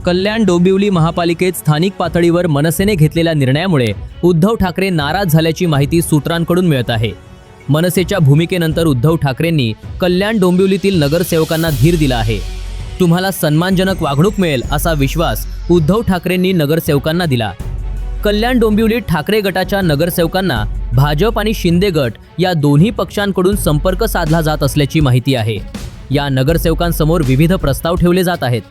कल्याण डोंबिवली महापालिकेत स्थानिक पातळीवर मनसेने घेतलेल्या निर्णयामुळे उद्धव ठाकरे नाराज झाल्याची माहिती सूत्रांकडून मिळत आहे। मनसेच्या भूमिकेनंतर उद्धव ठाकरेंनी कल्याण डोंबिवलीतील नगरसेवकांना धीर दिला आहे। तुम्हाला सन्मानजनक वागणूक मिळेल असा विश्वास उद्धव ठाकरेंनी नगरसेवकांना दिला। कल्याण डोंबिवली ठाकरे गटाच्या नगरसेवकांना भाजप आणि शिंदे गट या दोन्ही पक्षांकडून संपर्क साधला जात असल्याची माहिती आहे। या नगरसेवकांसमोर विविध प्रस्ताव ठेवले जात आहेत।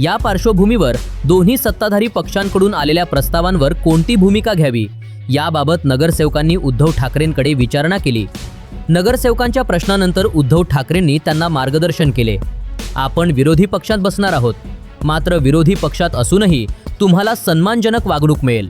या पार्श्वभूमीवर दोन्ही सत्ताधारी पक्षांकडून आलेल्या प्रस्तावांवर कोणती भूमिका घ्यावी याबाबत नगरसेवकांनी उद्धव ठाकरेंकडे विचारणा केली। नगरसेवकांच्या प्रश्नानंतर उद्धव ठाकरेंनी त्यांना मार्गदर्शन केले। आपण विरोधी पक्षात बसणार आहोत, मात्र विरोधी पक्षात असूनही तुम्हाला सन्मानजनक वागणूक मिळेल,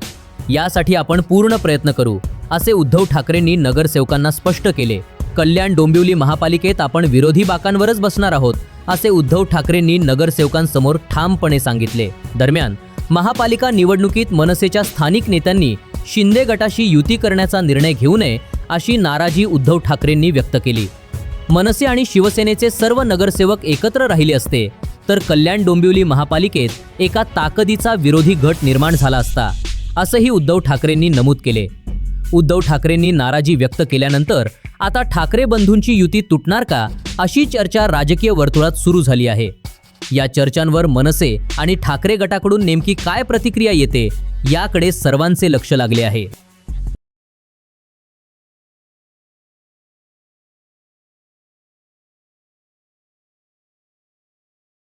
यासाठी आपण पूर्ण प्रयत्न करू, असे उद्धव ठाकरेंनी नगरसेवकांना स्पष्ट केले। कल्याण डोंबिवली महापालिकेत आपण विरोधी बाकांवरच बसणार आहोत, असे उद्धव ठाकरेंनी नगरसेवकांसमोर ठामपणे सांगितले। दरम्यान महापालिका निवडणुकीत मनसेच्या स्थानिक नेत्यांनी शिंदे गटाशी युती करण्याचा निर्णय घेऊ नये अशी नाराजी उद्धव ठाकरेंनी व्यक्त केली। मनसे आणि शिवसेनेचे सर्व नगरसेवक एकत्र राहिले असते तर कल्याण डोंबिवली महापालिकेत एका ताकदीचा विरोधी गट निर्माण झाला असता, असंही उद्धव ठाकरेंनी नमूद केले। उद्धव ठाकरेंनी नाराजी व्यक्त केल्यानंतर आता ठाकरे बंधूंची युती तुटणार का अशी चर्चा राजकीय वर्तुळात सुरू झाली आहे। या चर्चांवर मनसे आणि ठाकरे गटाकडून नेमकी काय प्रतिक्रिया येते याकडे सर्वांचे लक्ष लागले आहे।